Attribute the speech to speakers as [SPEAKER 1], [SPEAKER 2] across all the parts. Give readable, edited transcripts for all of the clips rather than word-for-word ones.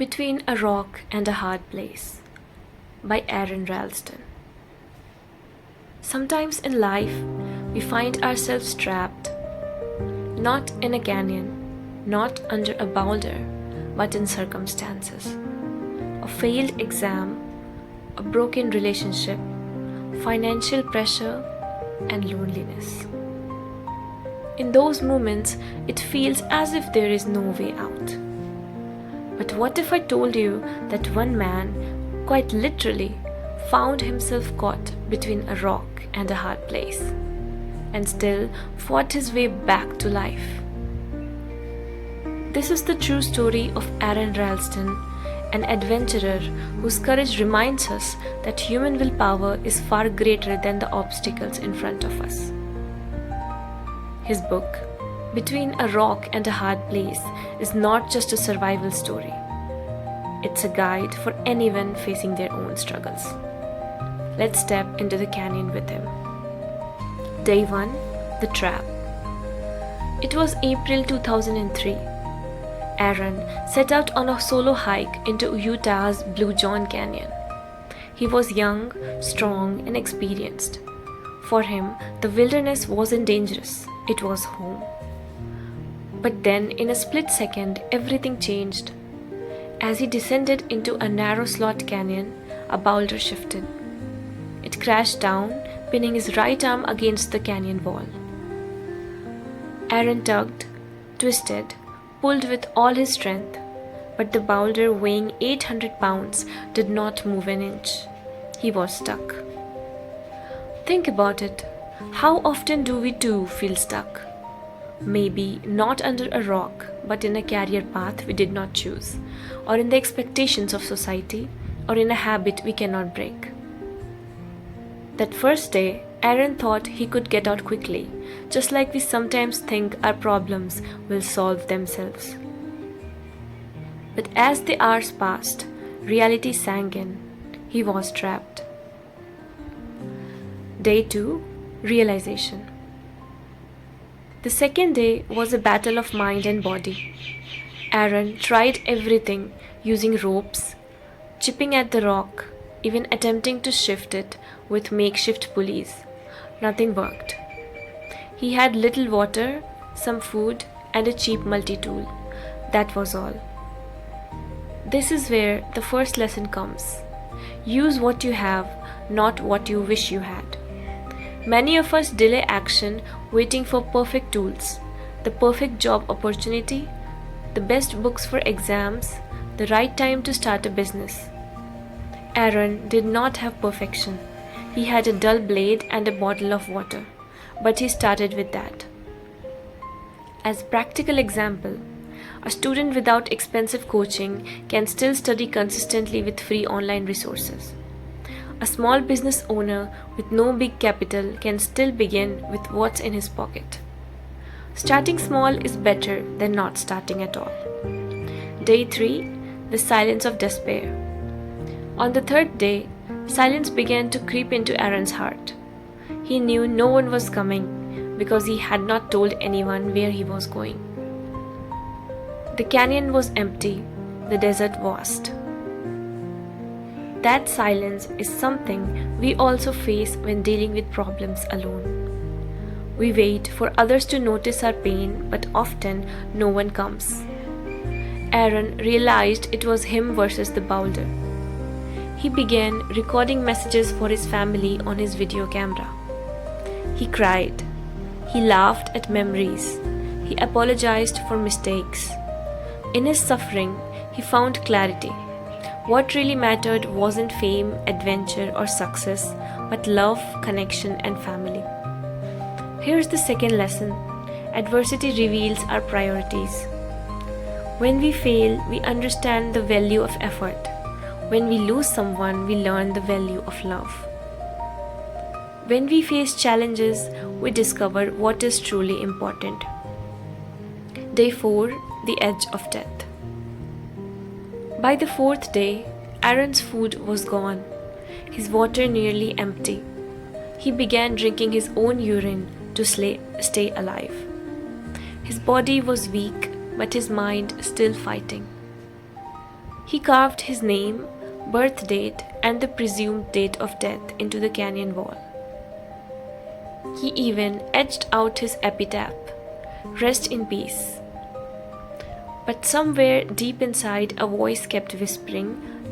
[SPEAKER 1] Between a Rock and a Hard Place by Aron Ralston. Sometimes in life, we find ourselves trapped, not in a canyon, not under a boulder, but in circumstances. A failed exam, a broken relationship, financial pressure, and loneliness. In those moments, it feels as if there is no way out. But what if I told you that one man, quite literally, found himself caught between a rock and a hard place, and still fought his way back to life? This is the true story of Aron Ralston, an adventurer whose courage reminds us that human willpower is far greater than the obstacles in front of us. His book, Between a Rock and a Hard Place, is not just a survival story. It's a guide for anyone facing their own struggles. Let's step into the canyon with him. Day 1. The Trap. It was April 2003. Aron set out on a solo hike into Utah's Blue John Canyon. He was young, strong, and experienced. For him, the wilderness wasn't dangerous, it was home. But then, in a split second, everything changed. As he descended into a narrow slot canyon, a boulder shifted. It crashed down, pinning his right arm against the canyon wall. Aron tugged, twisted, pulled with all his strength, but the boulder, weighing 800 pounds, did not move an inch. He was stuck. Think about it. How often do we too feel stuck? Maybe not under a rock, but in a career path we did not choose, or in the expectations of society, or in a habit we cannot break. That first day, Aron thought he could get out quickly, just like we sometimes think our problems will solve themselves. But as the hours passed, reality sank in. He was trapped. Day 2. Realization. The second day was a battle of mind and body. Aron tried everything, using ropes, chipping at the rock, even attempting to shift it with makeshift pulleys. Nothing worked. He had little water, some food, and a cheap multi-tool. That was all. This is where the first lesson comes. Use what you have, not what you wish you had. Many of us delay action waiting for perfect tools, the perfect job opportunity, the best books for exams, the right time to start a business. Aron did not have perfection. He had a dull blade and a bottle of water, but he started with that. As a practical example, a student without expensive coaching can still study consistently with free online resources. A small business owner with no big capital can still begin with what's in his pocket. Starting small is better than not starting at all. Day 3. The Silence of Despair. On the third day, silence began to creep into Aron's heart. He knew no one was coming because he had not told anyone where he was going. The canyon was empty, the desert vast. That silence is something we also face when dealing with problems alone. We wait for others to notice our pain, but often no one comes. Aron realized it was him versus the boulder. He began recording messages for his family on his video camera. He cried. He laughed at memories. He apologized for mistakes. In his suffering, he found clarity. What really mattered wasn't fame, adventure, or success, but love, connection, and family. Here's the second lesson. Adversity reveals our priorities. When we fail, we understand the value of effort. When we lose someone, we learn the value of love. When we face challenges, we discover what is truly important. Day 4. The Edge of Death. By the fourth day, Aron's food was gone, his water nearly empty. He began drinking his own urine to stay alive. His body was weak, but his mind still fighting. He carved his name, birth date, and the presumed date of death into the canyon wall. He even etched out his epitaph, "Rest in peace." But somewhere deep inside, a voice kept whispering,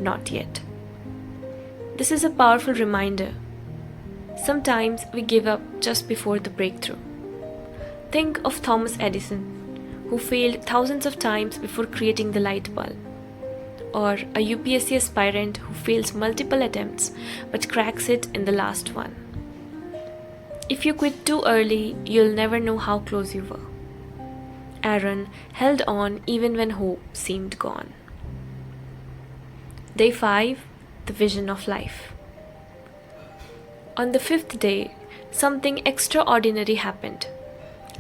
[SPEAKER 1] "Not yet." This is a powerful reminder. Sometimes we give up just before the breakthrough. Think of Thomas Edison, who failed thousands of times before creating the light bulb, or a UPSC aspirant who fails multiple attempts but cracks it in the last one. If you quit too early, you'll never know how close you were. Aron held on even when hope seemed gone. Day 5. The Vision of Life. On the 5th day, something extraordinary happened.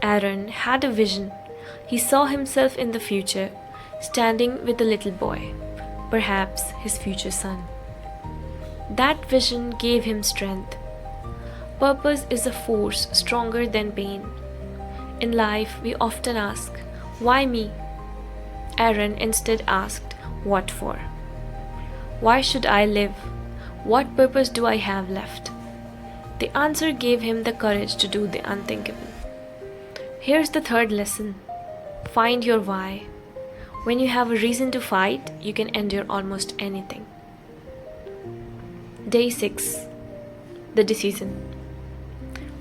[SPEAKER 1] Aron had a vision. He saw himself in the future, standing with a little boy, perhaps his future son. That vision gave him strength. Purpose is a force stronger than pain. In life, we often ask, "Why me?" Aron instead asked, "What for? Why should I live? What purpose do I have left?" The answer gave him the courage to do the unthinkable. Here's the third lesson. Find your why. When you have a reason to fight, you can endure almost anything. Day 6. The Decision.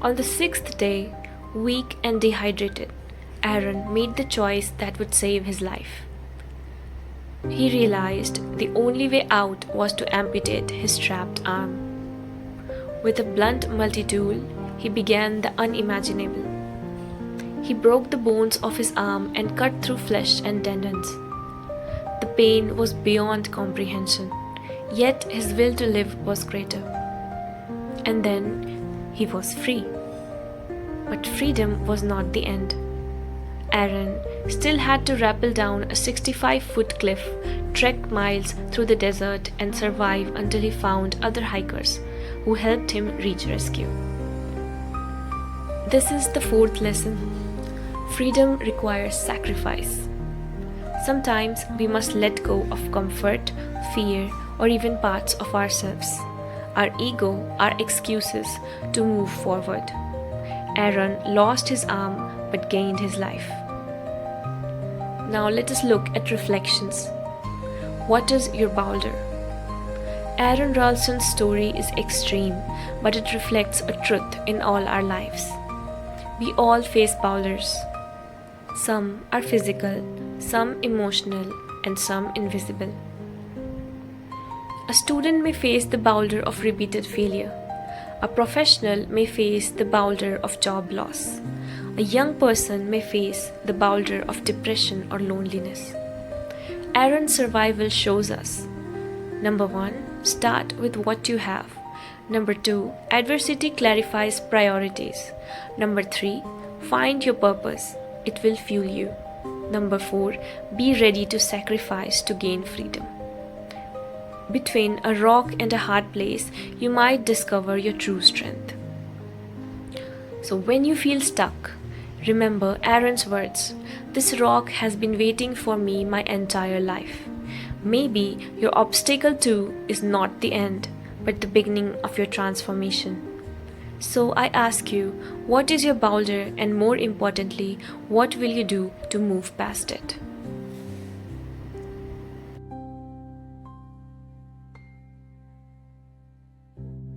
[SPEAKER 1] On the 6th day, weak and dehydrated, Aron made the choice that would save his life. He realized the only way out was to amputate his trapped arm. With a blunt multi-tool, he began the unimaginable. He broke the bones of his arm and cut through flesh and tendons. The pain was beyond comprehension, yet his will to live was greater. And then he was free. But freedom was not the end. Aron still had to rappel down a 65-foot cliff, trek miles through the desert, and survive until he found other hikers who helped him reach rescue. This is the 4th lesson. Freedom requires sacrifice. Sometimes we must let go of comfort, fear, or even parts of ourselves, our ego, our excuses, to move forward. Aron lost his arm but gained his life. Now let us look at reflections. What is your boulder? Aron Ralston's story is extreme, but it reflects a truth in all our lives. We all face boulders. Some are physical, some emotional, and some invisible. A student may face the boulder of repeated failure. A professional may face the boulder of job loss. A young person may face the boulder of depression or loneliness. Aron's survival shows us: number 1, start with what you have. Number 2, adversity clarifies priorities. Number 3, find your purpose. It will fuel you. Number 4, be ready to sacrifice to gain freedom. Between a rock and a hard place, you might discover your true strength. So when you feel stuck, remember Aron's words: "This rock has been waiting for me my entire life." Maybe your obstacle too is not the end, but the beginning of your transformation. So I ask you, what is your boulder, and more importantly, what will you do to move past it?